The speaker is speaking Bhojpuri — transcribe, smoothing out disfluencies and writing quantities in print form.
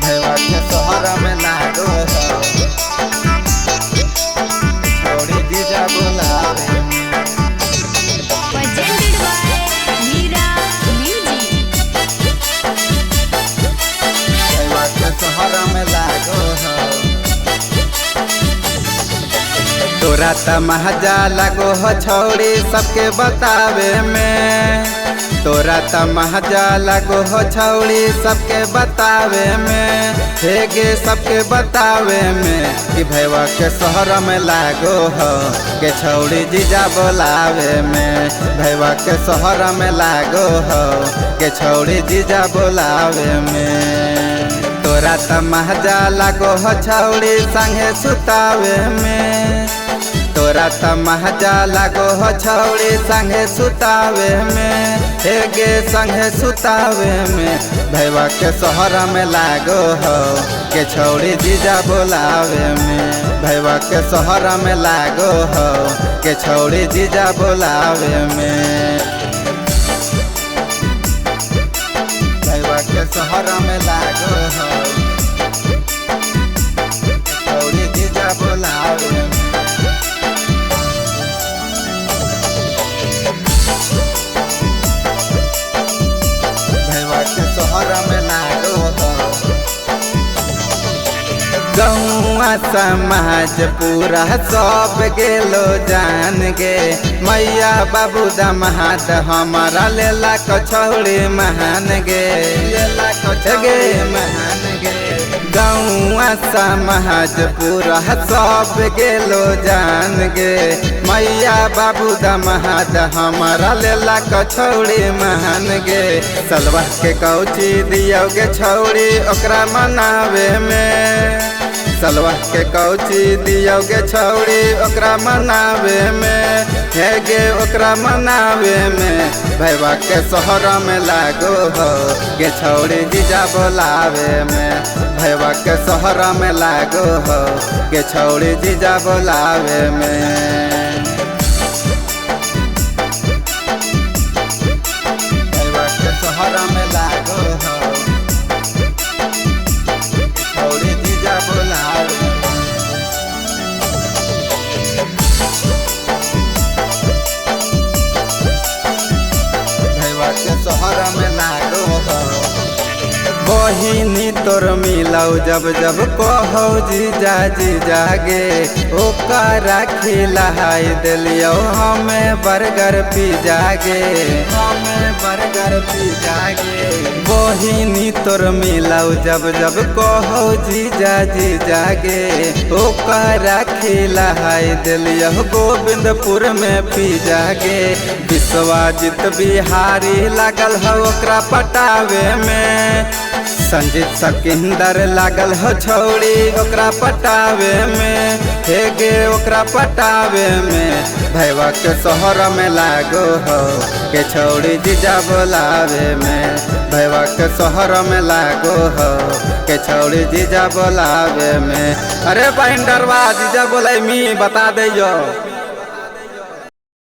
भैया के सोहरा में लागो हो, छोड़ी जीजा बोलावे। Presented by Mira Music. भैया के सोहरा में लागो हो, तोरा त महजा लगो हो छौड़ी सबके बतावे में। तोरा त महजा लगो हो छौड़ी सबके बतावे में। हे गे सबके बतावे में कि भैया के शहर में लागो हो के छौड़ी जीजा बोलावे में। भैया के शहर में लागो हो के छौड़ी जीजा बोलावे में। तोरा त महजा लगो हो छौड़ी संगे सुतावे में। तोरा त महजा लगो हो छौड़ी संगे सुतावे में। हे गे संगे सुतावे में भैया के शहर में लागो हो के छौड़ी जीजा बोलावे में। भैया के शहर में लागो हो के छौड़ी जीजा बोलावे में। भैया के शहर में लागो हो, छौड़ी जीजा बोलावे में। भैया के शहर में लागो हो, गौआ समाज पूरा सब गेलो जान गे। मैया बाबू दमाद हमारा लेला कछौड़ी महान गे, लेला कछगे महान गे। गौआ समाज पूरा सब गेलो जान गे। मैया बाबू दमाद हमारा लेला कछौड़ी महान गे। सलवा के कौची दियोगे छौड़ी ओकरा मनावे में। सलवा के कौची दियोगे छौड़ी ओकरा मनावे में। हे गे ओकरा मनावे में भैया के शहर में लागो हो के छौड़ी जीजा बोलावे में। भैया के शहर में लागो हो के छौड़ी जीजा बोलावे में। भैया के शहर में लागो हो, छौड़ी जीजा बोलावे। भैया के शहर में लागो हो, बहिनी तोर मिलौ जब जब कहो जीजा जीजा गे। ओकरा खिलाई दिलियो हमें बर्गर पिज्जा गे, हमें बर्गर पिज्जा गे। बहिनी तोर मिलौ जब जब कहो जीजा जीजा गे। ओकरा खिलाई दिलियो गोविंदपुर में पिज्जा गे। विश्वजीत बिहारी लागल हो ओकरा पटावे में। संजीत सकिंदर लागल हो छौड़ी ओकरा पटावे में। हे गे ओकरा पटावे में भैया के शहर में लागो हो के छौड़ी जीजा बोलावे में। भैया के शहर में लागो हो के छौड़ी जीजा बोलावे में। अरे बहिन डरवा जीजा बोलाई मी बता दे।